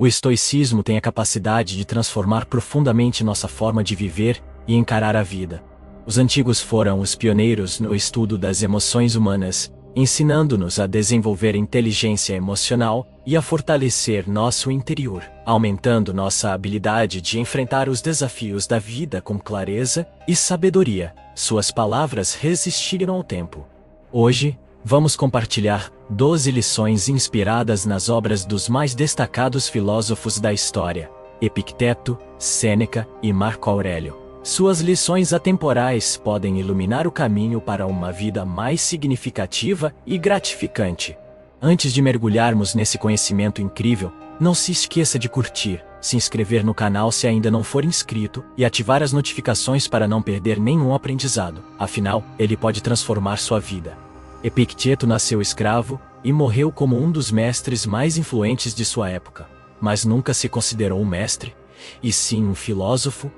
O estoicismo tem a capacidade de transformar profundamente nossa forma de viver e encarar a vida. Os antigos foram os pioneiros no estudo das emoções humanas, ensinando-nos a desenvolver inteligência emocional e a fortalecer nosso interior, aumentando nossa habilidade de enfrentar os desafios da vida com clareza e sabedoria. Suas palavras resistiram ao tempo. Hoje, vamos compartilhar 12 lições inspiradas nas obras dos mais destacados filósofos da história: Epicteto, Sêneca e Marco Aurélio. Suas lições atemporais podem iluminar o caminho para uma vida mais significativa e gratificante. Antes de mergulharmos nesse conhecimento incrível, não se esqueça de curtir, se inscrever no canal se ainda não for inscrito e ativar as notificações para não perder nenhum aprendizado. Afinal, ele pode transformar sua vida. Epicteto nasceu escravo e morreu como um dos mestres mais influentes de sua época, mas nunca se considerou um mestre, e sim um filósofo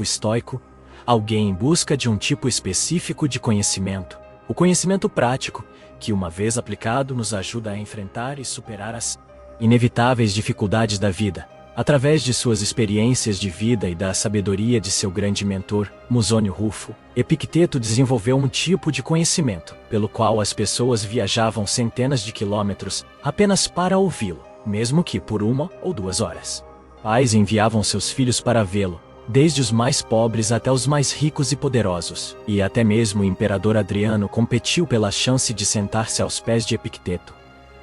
estoico, alguém em busca de um tipo específico de conhecimento, o conhecimento prático, que uma vez aplicado nos ajuda a enfrentar e superar as inevitáveis dificuldades da vida. Através de suas experiências de vida e da sabedoria de seu grande mentor, Musônio Rufo, Epicteto desenvolveu um tipo de conhecimento, pelo qual as pessoas viajavam centenas de quilômetros apenas para ouvi-lo, mesmo que por 1 ou 2 horas. Pais enviavam seus filhos para vê-lo, desde os mais pobres até os mais ricos e poderosos, e até mesmo o imperador Adriano competiu pela chance de sentar-se aos pés de Epicteto.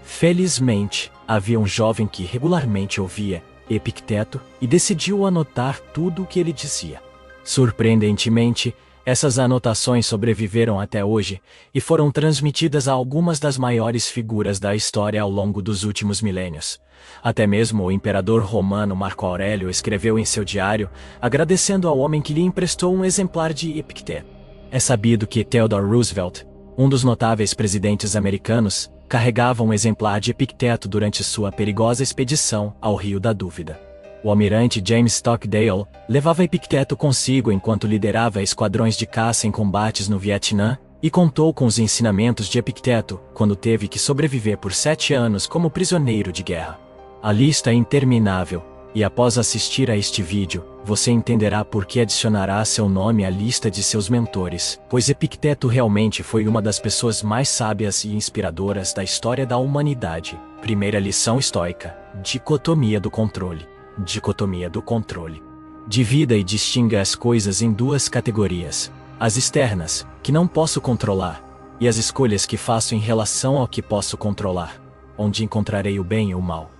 Felizmente, havia um jovem que regularmente ouvia Epicteto e decidiu anotar tudo o que ele dizia. Surpreendentemente, essas anotações sobreviveram até hoje e foram transmitidas a algumas das maiores figuras da história ao longo dos últimos milênios. Até mesmo o imperador romano Marco Aurélio escreveu em seu diário, agradecendo ao homem que lhe emprestou um exemplar de Epicteto. É sabido que Theodore Roosevelt, um dos notáveis presidentes americanos, carregava um exemplar de Epicteto durante sua perigosa expedição ao Rio da Dúvida. O almirante James Stockdale levava Epicteto consigo enquanto liderava esquadrões de caça em combates no Vietnã e contou com os ensinamentos de Epicteto quando teve que sobreviver por 7 anos como prisioneiro de guerra. A lista é interminável, e após assistir a este vídeo, você entenderá por que adicionará seu nome à lista de seus mentores, pois Epicteto realmente foi uma das pessoas mais sábias e inspiradoras da história da humanidade. Primeira lição estoica: dicotomia do controle. Dicotomia do controle. Divida e distinga as coisas em 2 categorias: as externas, que não posso controlar, e as escolhas que faço em relação ao que posso controlar, onde encontrarei o bem e o mal.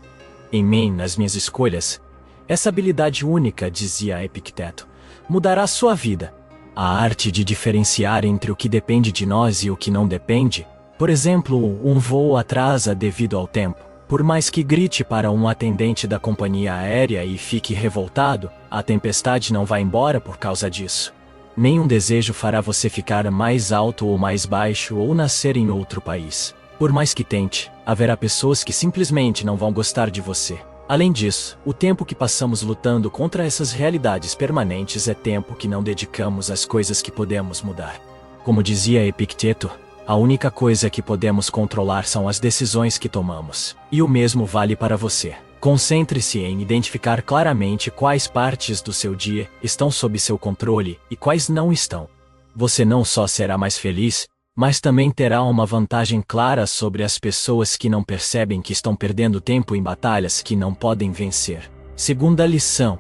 Em mim, nas minhas escolhas, essa habilidade única, dizia Epicteto, mudará sua vida. A arte de diferenciar entre o que depende de nós e o que não depende. Por exemplo, um voo atrasa devido ao tempo. Por mais que grite para um atendente da companhia aérea e fique revoltado, a tempestade não vai embora por causa disso. Nenhum desejo fará você ficar mais alto ou mais baixo ou nascer em outro país. Por mais que tente, haverá pessoas que simplesmente não vão gostar de você. Além disso, o tempo que passamos lutando contra essas realidades permanentes é tempo que não dedicamos às coisas que podemos mudar. Como dizia Epicteto, a única coisa que podemos controlar são as decisões que tomamos. E o mesmo vale para você. Concentre-se em identificar claramente quais partes do seu dia estão sob seu controle e quais não estão. Você não só será mais feliz, mas também terá uma vantagem clara sobre as pessoas que não percebem que estão perdendo tempo em batalhas que não podem vencer. Segunda lição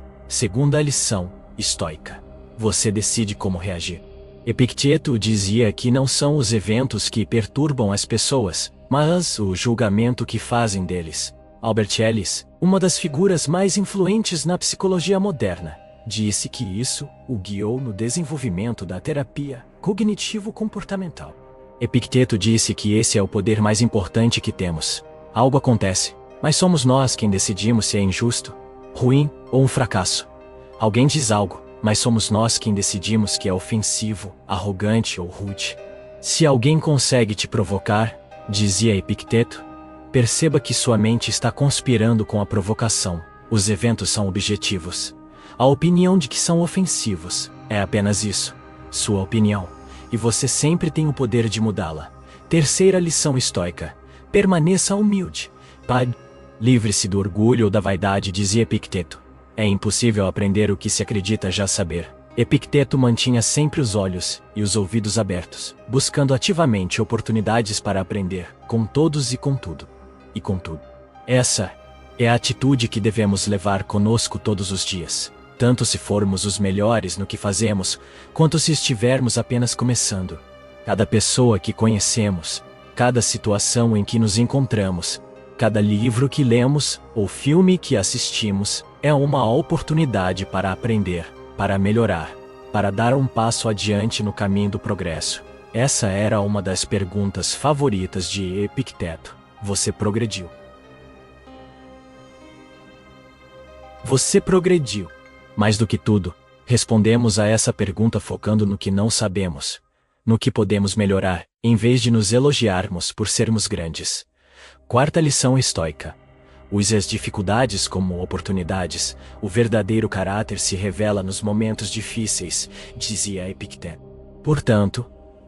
estoica. Você decide como reagir. Epicteto dizia que não são os eventos que perturbam as pessoas, mas o julgamento que fazem deles. Albert Ellis, uma das figuras mais influentes na psicologia moderna, disse que isso o guiou no desenvolvimento da terapia cognitivo-comportamental. Epicteto disse que esse é o poder mais importante que temos. Algo acontece, mas somos nós quem decidimos se é injusto, ruim ou um fracasso. Alguém diz algo, mas somos nós quem decidimos que é ofensivo, arrogante ou rude. Se alguém consegue te provocar, dizia Epicteto, perceba que sua mente está conspirando com a provocação. Os eventos são objetivos. A opinião de que são ofensivos é apenas isso, sua opinião. E você sempre tem o poder de mudá-la. Terceira lição estoica: permaneça humilde. Livre-se do orgulho ou da vaidade, dizia Epicteto. É impossível aprender o que se acredita já saber. Epicteto mantinha sempre os olhos e os ouvidos abertos, buscando ativamente oportunidades para aprender, com todos e com tudo. E com tudo. Essa é a atitude que devemos levar conosco todos os dias, tanto se formos os melhores no que fazemos, quanto se estivermos apenas começando. Cada pessoa que conhecemos, cada situação em que nos encontramos, cada livro que lemos ou filme que assistimos é uma oportunidade para aprender, para melhorar, para dar um passo adiante no caminho do progresso. Essa era uma das perguntas favoritas de Epicteto. Você progrediu? Você progrediu? Mais do que tudo, respondemos a essa pergunta focando no que não sabemos, no que podemos melhorar, em vez de nos elogiarmos por sermos grandes. Quarta lição estoica. Use as dificuldades como oportunidades. O verdadeiro caráter se revela nos momentos difíceis, dizia Epicteto. Portanto,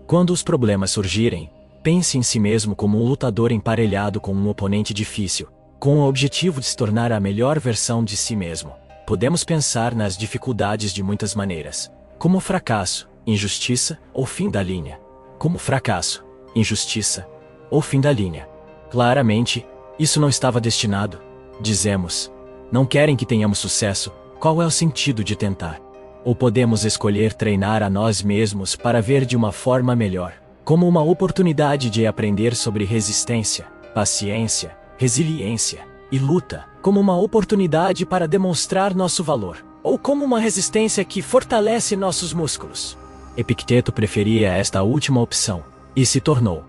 quando os problemas surgirem, pense em si mesmo como um lutador emparelhado com um oponente difícil, com o objetivo de se tornar a melhor versão de si mesmo. Podemos pensar nas dificuldades de muitas maneiras, como fracasso, injustiça ou fim da linha. Como fracasso, injustiça ou fim da linha. Claramente, isso não estava destinado. Dizemos, não querem que tenhamos sucesso, qual é o sentido de tentar? Ou podemos escolher treinar a nós mesmos para ver de uma forma melhor, como uma oportunidade de aprender sobre resistência, paciência, resiliência e luta, como uma oportunidade para demonstrar nosso valor, ou como uma resistência que fortalece nossos músculos. Epicteto preferia esta última opção, e se tornou,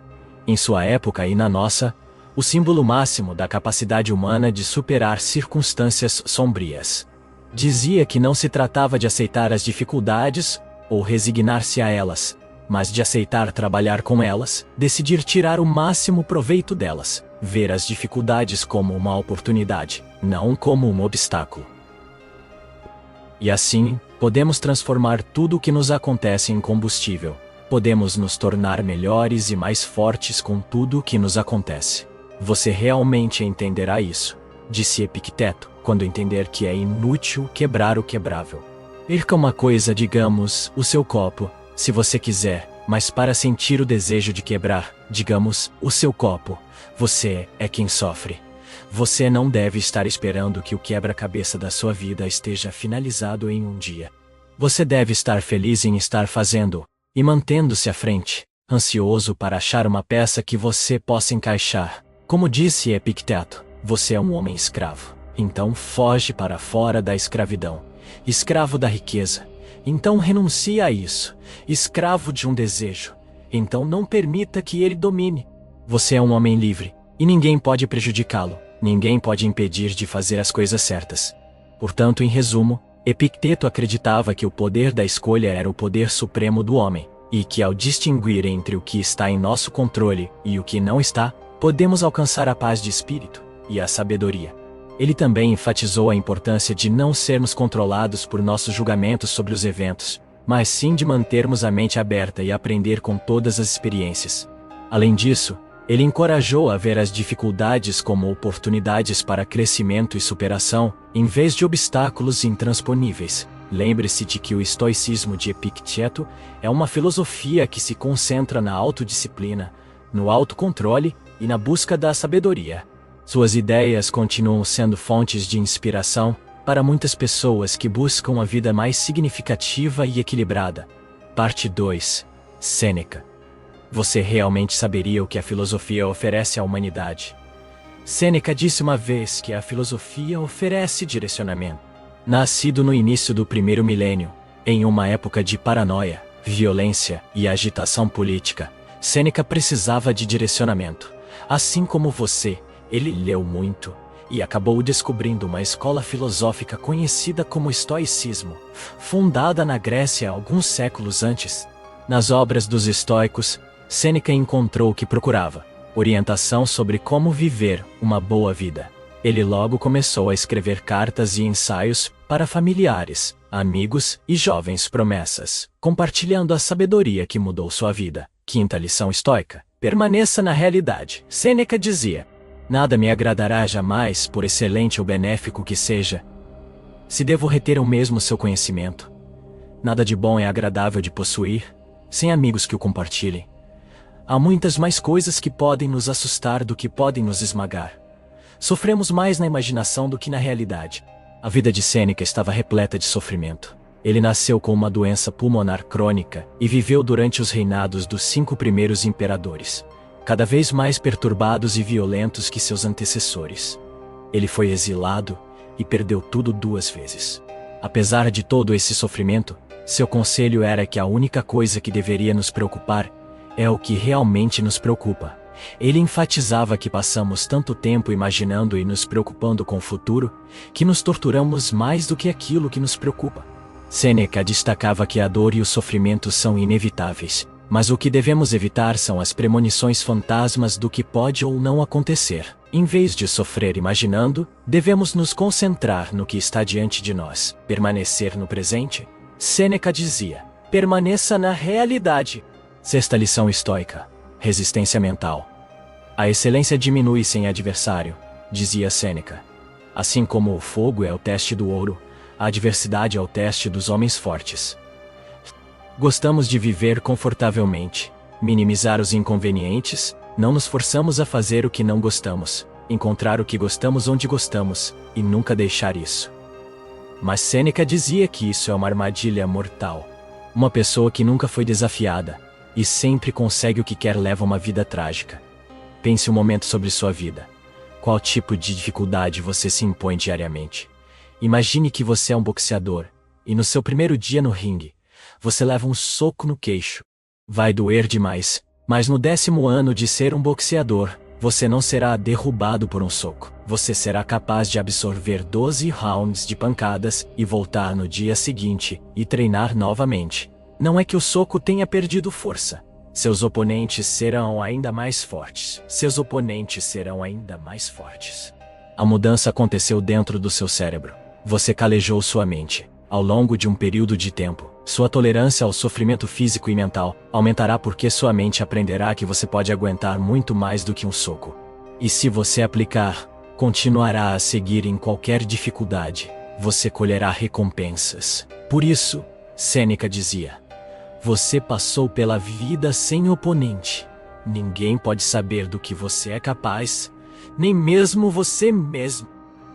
em sua época e na nossa, o símbolo máximo da capacidade humana de superar circunstâncias sombrias. Dizia que não se tratava de aceitar as dificuldades ou resignar-se a elas, mas de aceitar trabalhar com elas, decidir tirar o máximo proveito delas, ver as dificuldades como uma oportunidade, não como um obstáculo. E assim, podemos transformar tudo o que nos acontece em combustível. Podemos nos tornar melhores e mais fortes com tudo o que nos acontece. Você realmente entenderá isso, disse Epicteto, quando entender que é inútil quebrar o quebrável. Perca uma coisa, digamos, o seu copo, se você quiser, mas para sentir o desejo de quebrar, digamos, o seu copo, você é quem sofre. Você não deve estar esperando que o quebra-cabeça da sua vida esteja finalizado em um dia. Você deve estar feliz em estar fazendo e mantendo-se à frente, ansioso para achar uma peça que você possa encaixar. Como disse Epicteto, você é um homem escravo. Então foge para fora da escravidão. Escravo da riqueza. Então renuncie a isso. Escravo de um desejo. Então não permita que ele domine. Você é um homem livre, e ninguém pode prejudicá-lo. Ninguém pode impedir de fazer as coisas certas. Portanto, em resumo, Epicteto acreditava que o poder da escolha era o poder supremo do homem, e que ao distinguir entre o que está em nosso controle e o que não está, podemos alcançar a paz de espírito e a sabedoria. Ele também enfatizou a importância de não sermos controlados por nossos julgamentos sobre os eventos, mas sim de mantermos a mente aberta e aprender com todas as experiências. Além disso, ele encorajou a ver as dificuldades como oportunidades para crescimento e superação, em vez de obstáculos intransponíveis. Lembre-se de que o estoicismo de Epicteto é uma filosofia que se concentra na autodisciplina, no autocontrole e na busca da sabedoria. Suas ideias continuam sendo fontes de inspiração para muitas pessoas que buscam uma vida mais significativa e equilibrada. Parte 2. Sêneca. Você realmente saberia o que a filosofia oferece à humanidade? Sêneca disse uma vez que a filosofia oferece direcionamento. Nascido no início do primeiro milênio, em uma época de paranoia, violência e agitação política, Sêneca precisava de direcionamento. Assim como você, ele leu muito e acabou descobrindo uma escola filosófica conhecida como estoicismo, fundada na Grécia alguns séculos antes. Nas obras dos estoicos, Sêneca encontrou o que procurava: orientação sobre como viver uma boa vida. Ele logo começou a escrever cartas e ensaios para familiares, amigos e jovens promessas, compartilhando a sabedoria que mudou sua vida. Quinta lição estoica: permaneça na realidade. Sêneca dizia: Nada me agradará jamais, por excelente ou benéfico que seja, se devo reter eu mesmo seu conhecimento. Nada de bom é agradável de possuir, sem amigos que o compartilhem. Há muitas mais coisas que podem nos assustar do que podem nos esmagar. Sofremos mais na imaginação do que na realidade. A vida de Sêneca estava repleta de sofrimento. Ele nasceu com uma doença pulmonar crônica e viveu durante os reinados dos 5 primeiros imperadores, cada vez mais perturbados e violentos que seus antecessores. Ele foi exilado e perdeu tudo 2 vezes. Apesar de todo esse sofrimento, seu conselho era que a única coisa que deveria nos preocupar é o que realmente nos preocupa. Ele enfatizava que passamos tanto tempo imaginando e nos preocupando com o futuro, que nos torturamos mais do que aquilo que nos preocupa. Sêneca destacava que a dor e o sofrimento são inevitáveis, mas o que devemos evitar são as premonições fantasmas do que pode ou não acontecer. Em vez de sofrer imaginando, devemos nos concentrar no que está diante de nós. Permanecer no presente? Sêneca dizia: permaneça na realidade. 6ª lição estoica: resistência mental. A excelência diminui sem adversário, dizia Sêneca. Assim como o fogo é o teste do ouro, a adversidade é o teste dos homens fortes. Gostamos de viver confortavelmente, minimizar os inconvenientes, não nos forçamos a fazer o que não gostamos, encontrar o que gostamos onde gostamos, e nunca deixar isso. Mas Sêneca dizia que isso é uma armadilha mortal. Uma pessoa que nunca foi desafiada e sempre consegue o que quer leva uma vida trágica. Pense um momento sobre sua vida. Qual tipo de dificuldade você se impõe diariamente? Imagine que você é um boxeador, e no seu primeiro dia no ringue, você leva um soco no queixo. Vai doer demais, mas no 10º ano de ser um boxeador, você não será derrubado por um soco. Você será capaz de absorver 12 rounds de pancadas e voltar no dia seguinte e treinar novamente. Não é que o soco tenha perdido força. Seus oponentes serão ainda mais fortes. Seus oponentes serão ainda mais fortes. A mudança aconteceu dentro do seu cérebro. Você calejou sua mente. Ao longo de um período de tempo, sua tolerância ao sofrimento físico e mental aumentará porque sua mente aprenderá que você pode aguentar muito mais do que um soco. E se você aplicar, continuará a seguir em qualquer dificuldade. Você colherá recompensas. Por isso, Sêneca dizia: você passou pela vida sem oponente. Ninguém pode saber do que você é capaz, nem mesmo você mesmo.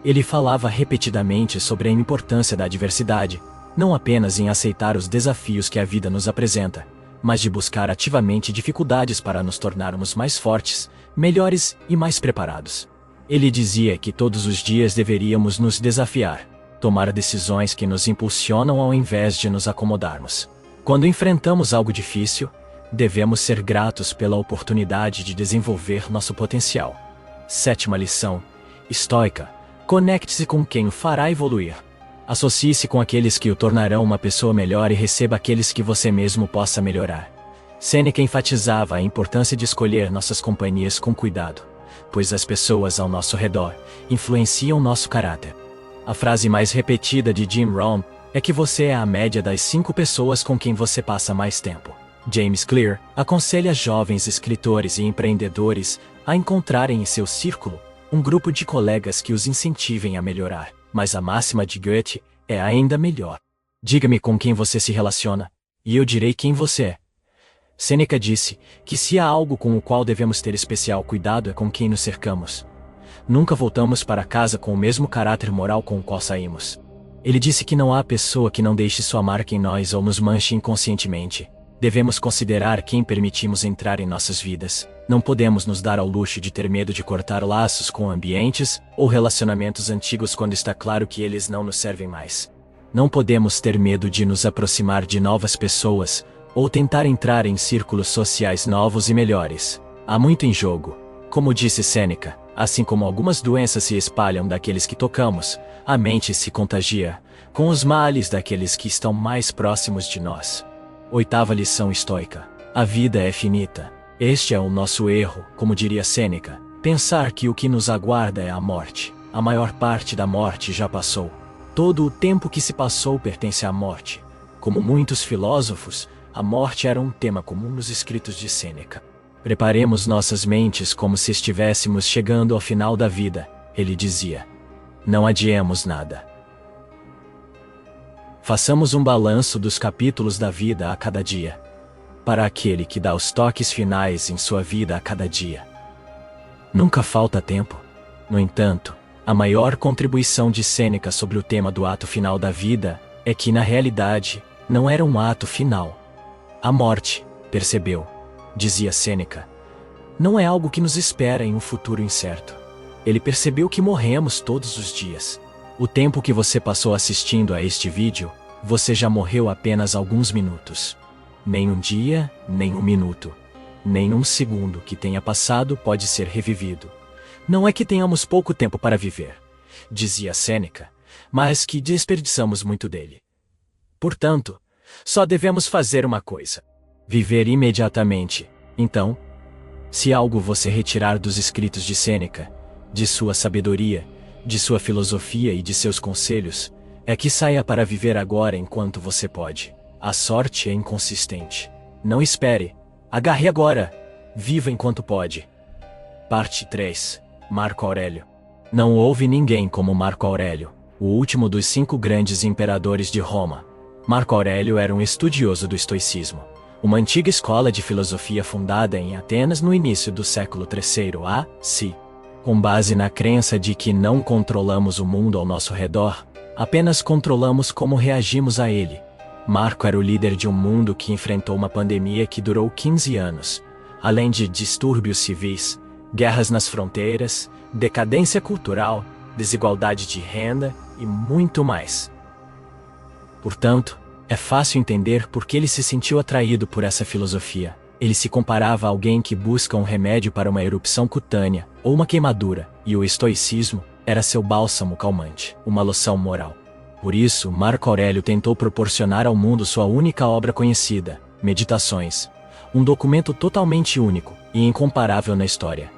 Ele falava repetidamente sobre a importância da adversidade, não apenas em aceitar os desafios que a vida nos apresenta, mas de buscar ativamente dificuldades para nos tornarmos mais fortes, melhores e mais preparados. Ele dizia que todos os dias deveríamos nos desafiar, tomar decisões que nos impulsionam ao invés de nos acomodarmos. Quando enfrentamos algo difícil, devemos ser gratos pela oportunidade de desenvolver nosso potencial. 7ª lição estoica: conecte-se com quem o fará evoluir. Associe-se com aqueles que o tornarão uma pessoa melhor e receba aqueles que você mesmo possa melhorar. Sêneca enfatizava a importância de escolher nossas companhias com cuidado, pois as pessoas ao nosso redor influenciam nosso caráter. A frase mais repetida de Jim Rohn é que você é a média das 5 pessoas com quem você passa mais tempo. James Clear aconselha jovens escritores e empreendedores a encontrarem em seu círculo um grupo de colegas que os incentivem a melhorar. Mas a máxima de Goethe é ainda melhor. Diga-me com quem você se relaciona, e eu direi quem você é. Sêneca disse que se há algo com o qual devemos ter especial cuidado é com quem nos cercamos. Nunca voltamos para casa com o mesmo caráter moral com o qual saímos. Ele disse que não há pessoa que não deixe sua marca em nós ou nos manche inconscientemente. Devemos considerar quem permitimos entrar em nossas vidas. Não podemos nos dar ao luxo de ter medo de cortar laços com ambientes ou relacionamentos antigos quando está claro que eles não nos servem mais. Não podemos ter medo de nos aproximar de novas pessoas ou tentar entrar em círculos sociais novos e melhores. Há muito em jogo. Como disse Sêneca, assim como algumas doenças se espalham daqueles que tocamos, a mente se contagia com os males daqueles que estão mais próximos de nós. 8ª lição estoica: a vida é finita. Este é o nosso erro, como diria Sêneca, pensar que o que nos aguarda é a morte. A maior parte da morte já passou. Todo o tempo que se passou pertence à morte. Como muitos filósofos, a morte era um tema comum nos escritos de Sêneca. Preparemos nossas mentes como se estivéssemos chegando ao final da vida, ele dizia. Não adiemos nada. Façamos um balanço dos capítulos da vida a cada dia, para aquele que dá os toques finais em sua vida a cada dia. Nunca falta tempo. No entanto, a maior contribuição de Sêneca sobre o tema do ato final da vida é que, na realidade, não era um ato final. A morte, percebeu, dizia Sêneca, não é algo que nos espera em um futuro incerto. Ele percebeu que morremos todos os dias. O tempo que você passou assistindo a este vídeo, você já morreu apenas alguns minutos. Nem um dia, nem um minuto, nem um segundo que tenha passado pode ser revivido. Não é que tenhamos pouco tempo para viver, dizia Sêneca, mas que desperdiçamos muito dele. Portanto, só devemos fazer uma coisa: viver imediatamente. Então, se algo você retirar dos escritos de Sêneca, de sua sabedoria, de sua filosofia e de seus conselhos, é que saia para viver agora enquanto você pode. A sorte é inconsistente. Não espere. Agarre agora. Viva enquanto pode. Parte 3. Marco Aurélio. Não houve ninguém como Marco Aurélio, o último dos 5 grandes imperadores de Roma. Marco Aurélio era um estudioso do estoicismo, uma antiga escola de filosofia fundada em Atenas no início do século III a.C. Com base na crença de que não controlamos o mundo ao nosso redor, apenas controlamos como reagimos a ele. Marco era o líder de um mundo que enfrentou uma pandemia que durou 15 anos, além de distúrbios civis, guerras nas fronteiras, decadência cultural, desigualdade de renda e muito mais. Portanto, é fácil entender por que ele se sentiu atraído por essa filosofia. Ele se comparava a alguém que busca um remédio para uma erupção cutânea ou uma queimadura, e o estoicismo era seu bálsamo calmante, uma loção moral. Por isso, Marco Aurélio tentou proporcionar ao mundo sua única obra conhecida, Meditações, um documento totalmente único e incomparável na história.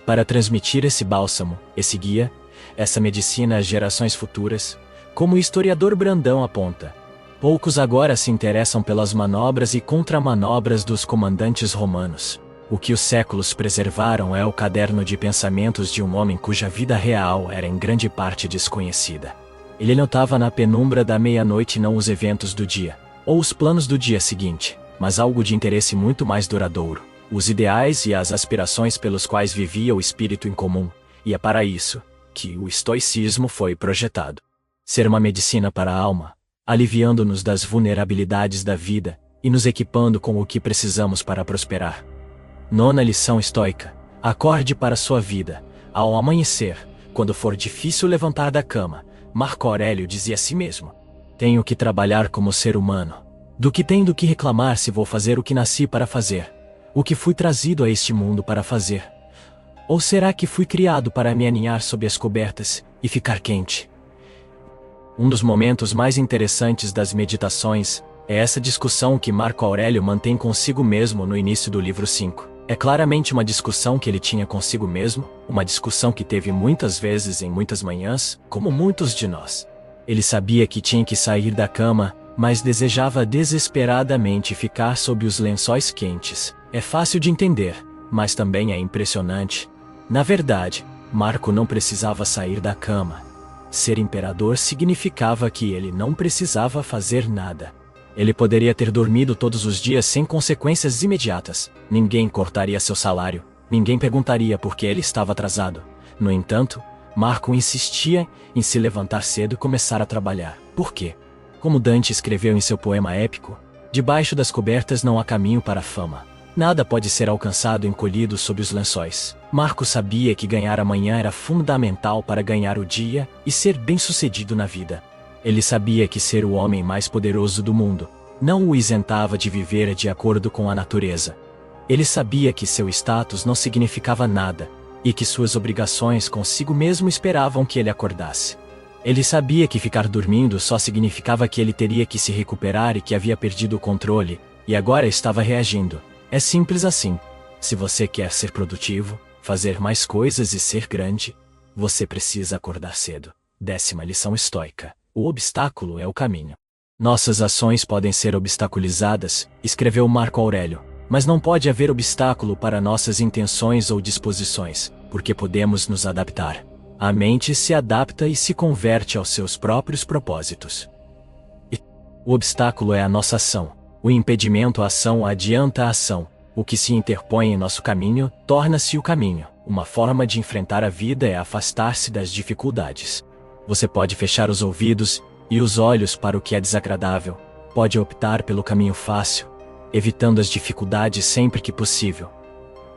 Para transmitir esse bálsamo, esse guia, essa medicina às gerações futuras, como o historiador Brandão aponta, poucos agora se interessam pelas manobras e contramanobras dos comandantes romanos. O que os séculos preservaram é o caderno de pensamentos de um homem cuja vida real era em grande parte desconhecida. Ele notava na penumbra da meia-noite não os eventos do dia, ou os planos do dia seguinte, mas algo de interesse muito mais duradouro, os ideais e as aspirações pelos quais vivia o espírito em comum, e é para isso que o estoicismo foi projetado. Ser uma medicina para a alma, aliviando-nos das vulnerabilidades da vida e nos equipando com o que precisamos para prosperar. 9ª lição estoica: acorde para sua vida. Ao amanhecer, quando for difícil levantar da cama, Marco Aurélio dizia a si mesmo: tenho que trabalhar como ser humano. Do que tenho que reclamar se vou fazer o que nasci para fazer? O que fui trazido a este mundo para fazer? Ou será que fui criado para me aninhar sob as cobertas e ficar quente? Um dos momentos mais interessantes das meditações é essa discussão que Marco Aurélio mantém consigo mesmo no início do livro 5. É claramente uma discussão que ele tinha consigo mesmo, uma discussão que teve muitas vezes em muitas manhãs, como muitos de nós. Ele sabia que tinha que sair da cama, mas desejava desesperadamente ficar sob os lençóis quentes. É fácil de entender, mas também é impressionante. Na verdade, Marco não precisava sair da cama. Ser imperador significava que ele não precisava fazer nada. Ele poderia ter dormido todos os dias sem consequências imediatas. Ninguém cortaria seu salário. Ninguém perguntaria por que ele estava atrasado. No entanto, Marco insistia em se levantar cedo e começar a trabalhar. Por quê? Como Dante escreveu em seu poema épico, debaixo das cobertas não há caminho para a fama. Nada pode ser alcançado encolhido sob os lençóis. Marco sabia que ganhar amanhã era fundamental para ganhar o dia e ser bem-sucedido na vida. Ele sabia que ser o homem mais poderoso do mundo não o isentava de viver de acordo com a natureza. Ele sabia que seu status não significava nada e que suas obrigações consigo mesmo esperavam que ele acordasse. Ele sabia que ficar dormindo só significava que ele teria que se recuperar e que havia perdido o controle, e agora estava reagindo. É simples assim. Se você quer ser produtivo, fazer mais coisas e ser grande, você precisa acordar cedo. 10ª lição estoica: o obstáculo é o caminho. Nossas ações podem ser obstaculizadas, escreveu Marco Aurélio, Mas não pode haver obstáculo para nossas intenções ou disposições, porque podemos nos adaptar. A mente se adapta e se converte aos seus próprios propósitos. O obstáculo é a nossa ação. O impedimento à ação adianta a ação. O que se interpõe em nosso caminho torna-se o caminho. Uma forma de enfrentar a vida é afastar-se das dificuldades. Você pode fechar os ouvidos e os olhos para o que é desagradável. Pode optar pelo caminho fácil, evitando as dificuldades sempre que possível.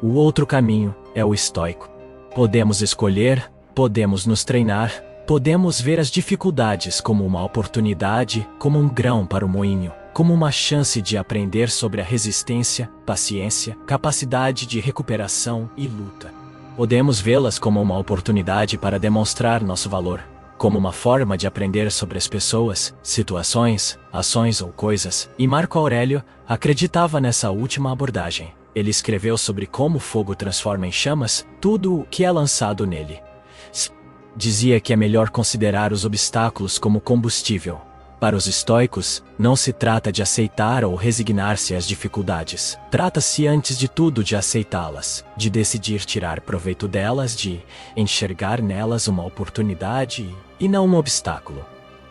O outro caminho é o estoico. Podemos escolher, podemos nos treinar, podemos ver as dificuldades como uma oportunidade, como um grão para o moinho, como uma chance de aprender sobre a resistência, paciência, capacidade de recuperação e luta. Podemos vê-las como uma oportunidade para demonstrar nosso valor, como uma forma de aprender sobre as pessoas, situações, ações ou coisas, e Marco Aurélio acreditava nessa última abordagem. Ele escreveu sobre como o fogo transforma em chamas tudo o que é lançado nele. Dizia que é melhor considerar os obstáculos como combustível. Para os estoicos, não se trata de aceitar ou resignar-se às dificuldades. Trata-se antes de tudo de aceitá-las, de decidir tirar proveito delas, de enxergar nelas uma oportunidade e não um obstáculo.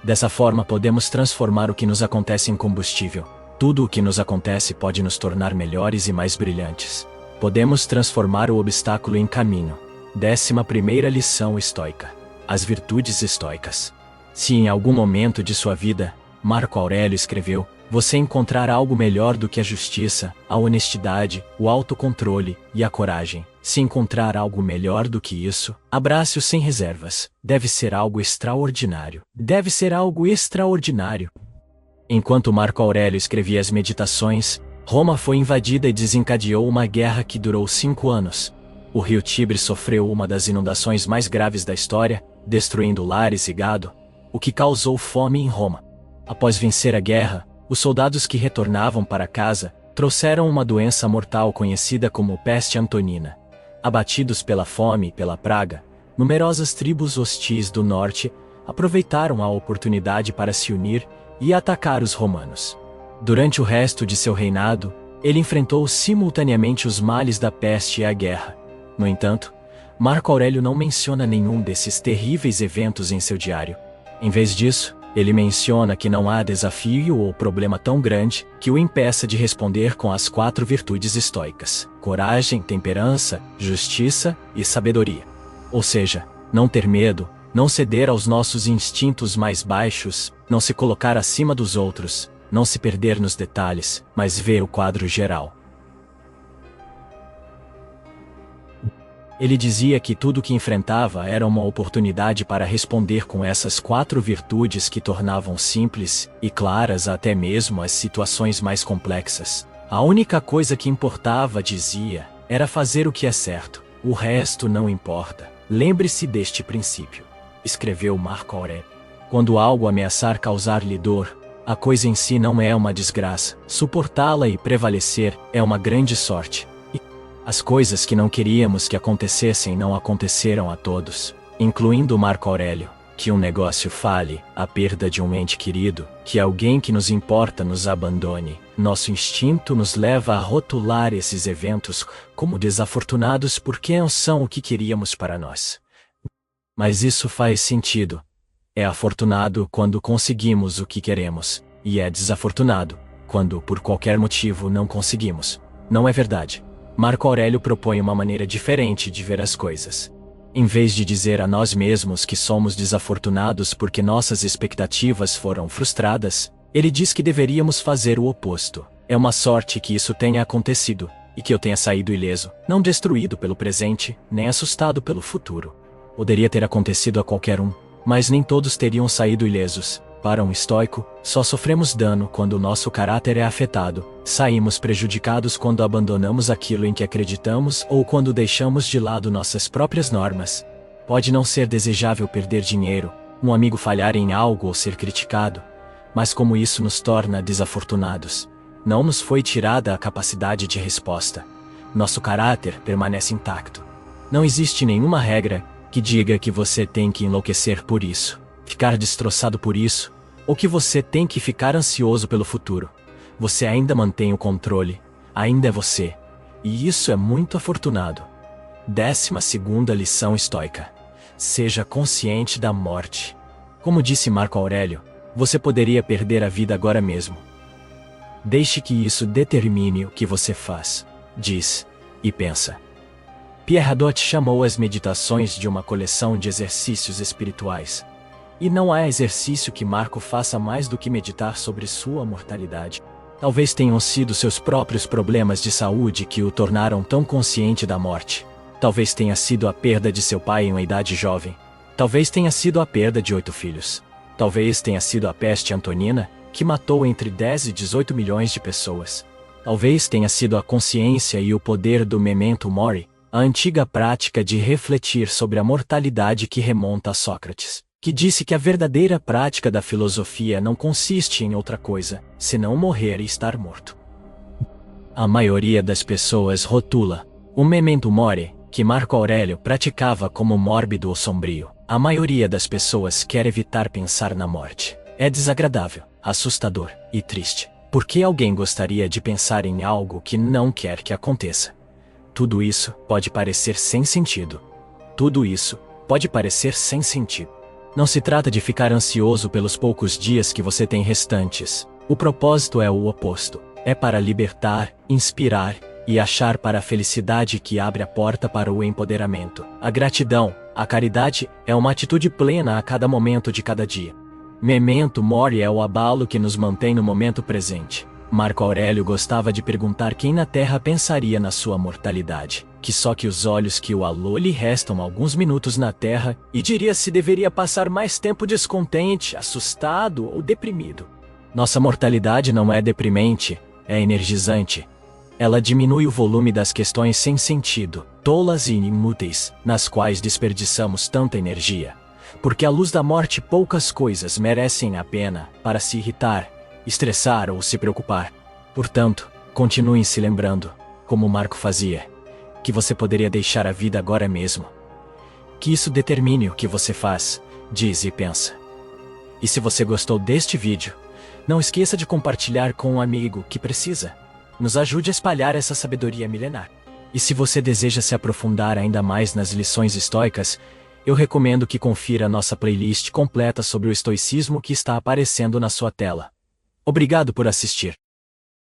Dessa forma podemos transformar o que nos acontece em combustível. Tudo o que nos acontece pode nos tornar melhores e mais brilhantes. Podemos transformar o obstáculo em caminho. 11ª lição estoica. As virtudes estoicas. Se em algum momento de sua vida, Marco Aurélio escreveu, você encontrar algo melhor do que a justiça, a honestidade, o autocontrole e a coragem. Se encontrar algo melhor do que isso, abrace-o sem reservas. Deve ser algo extraordinário. Deve ser algo extraordinário. Enquanto Marco Aurélio escrevia as Meditações, Roma foi invadida e desencadeou uma guerra que durou 5 anos. O rio Tibre sofreu uma das inundações mais graves da história, destruindo lares e gado, o que causou fome em Roma. Após vencer a guerra, os soldados que retornavam para casa trouxeram uma doença mortal conhecida como peste antonina. Abatidos pela fome e pela praga, numerosas tribos hostis do norte aproveitaram a oportunidade para se unir e atacar os romanos. Durante o resto de seu reinado, ele enfrentou simultaneamente os males da peste e a guerra. No entanto, Marco Aurélio não menciona nenhum desses terríveis eventos em seu diário. Em vez disso, ele menciona que não há desafio ou problema tão grande que o impeça de responder com as 4 virtudes estoicas: coragem, temperança, justiça e sabedoria. Ou seja, não ter medo, não ceder aos nossos instintos mais baixos, não se colocar acima dos outros, não se perder nos detalhes, mas ver o quadro geral. Ele dizia que tudo o que enfrentava era uma oportunidade para responder com essas 4 virtudes que tornavam simples e claras até mesmo as situações mais complexas. A única coisa que importava, dizia, era fazer o que é certo. O resto não importa. Lembre-se deste princípio, escreveu Marco Aurélio. Quando algo ameaçar causar-lhe dor, a coisa em si não é uma desgraça. Suportá-la e prevalecer é uma grande sorte. As coisas que não queríamos que acontecessem não aconteceram a todos, incluindo Marco Aurélio. Que um negócio fale, a perda de um ente querido, que alguém que nos importa nos abandone. Nosso instinto nos leva a rotular esses eventos como desafortunados porque não são o que queríamos para nós. Mas isso faz sentido. É afortunado quando conseguimos o que queremos, e é desafortunado quando, por qualquer motivo, não conseguimos. Não é verdade? Marco Aurélio propõe uma maneira diferente de ver as coisas. Em vez de dizer a nós mesmos que somos desafortunados porque nossas expectativas foram frustradas, ele diz que deveríamos fazer o oposto. É uma sorte que isso tenha acontecido, e que eu tenha saído ileso, não destruído pelo presente, nem assustado pelo futuro. Poderia ter acontecido a qualquer um, mas nem todos teriam saído ilesos. Para um estoico, só sofremos dano quando o nosso caráter é afetado, saímos prejudicados quando abandonamos aquilo em que acreditamos ou quando deixamos de lado nossas próprias normas. Pode não ser desejável perder dinheiro, um amigo falhar em algo ou ser criticado, mas como isso nos torna desafortunados? Não nos foi tirada a capacidade de resposta. Nosso caráter permanece intacto. Não existe nenhuma regra que diga que você tem que enlouquecer por isso, ficar destroçado por isso, ou que você tem que ficar ansioso pelo futuro. Você ainda mantém o controle. ainda é você. E isso é muito afortunado. 12ª lição estoica. Seja consciente da morte. Como disse Marco Aurélio, você poderia perder a vida agora mesmo. Deixe que isso determine o que você faz, diz e pensa. Pierre Hadot chamou as meditações de uma coleção de exercícios espirituais. E não há exercício que Marco faça mais do que meditar sobre sua mortalidade. Talvez tenham sido seus próprios problemas de saúde que o tornaram tão consciente da morte. Talvez tenha sido a perda de seu pai em uma idade jovem. Talvez tenha sido a perda de 8 filhos. Talvez tenha sido a peste antonina, que matou entre 10 e 18 milhões de pessoas. Talvez tenha sido a consciência e o poder do memento mori, a antiga prática de refletir sobre a mortalidade que remonta a Sócrates, que disse que a verdadeira prática da filosofia não consiste em outra coisa, senão morrer e estar morto. A maioria das pessoas rotula o memento mori, que Marco Aurélio praticava como mórbido ou sombrio. A maioria das pessoas quer evitar pensar na morte. É desagradável, assustador e triste. Por que alguém gostaria de pensar em algo que não quer que aconteça? Tudo isso pode parecer sem sentido. Tudo isso pode parecer sem sentido. Não se trata de ficar ansioso pelos poucos dias que você tem restantes. O propósito é o oposto. É para libertar, inspirar e achar para a felicidade que abre a porta para o empoderamento. A gratidão, a caridade, é uma atitude plena a cada momento de cada dia. Memento mori é o abalo que nos mantém no momento presente. Marco Aurélio gostava de perguntar quem na Terra pensaria na sua mortalidade, que só que os olhos que o alô lhe restam alguns minutos na Terra, e diria se deveria passar mais tempo descontente, assustado ou deprimido. Nossa mortalidade não é deprimente, é energizante. Ela diminui o volume das questões sem sentido, tolas e inúteis, nas quais desperdiçamos tanta energia. Porque à luz da morte poucas coisas merecem a pena para se irritar, estressar ou se preocupar. Portanto, continuem se lembrando, como Marco fazia, que você poderia deixar a vida agora mesmo. Que isso determine o que você faz, diz e pensa. E se você gostou deste vídeo, não esqueça de compartilhar com um amigo que precisa. Nos ajude a espalhar essa sabedoria milenar. E se você deseja se aprofundar ainda mais nas lições estoicas, eu recomendo que confira nossa playlist completa sobre o estoicismo que está aparecendo na sua tela. Obrigado por assistir.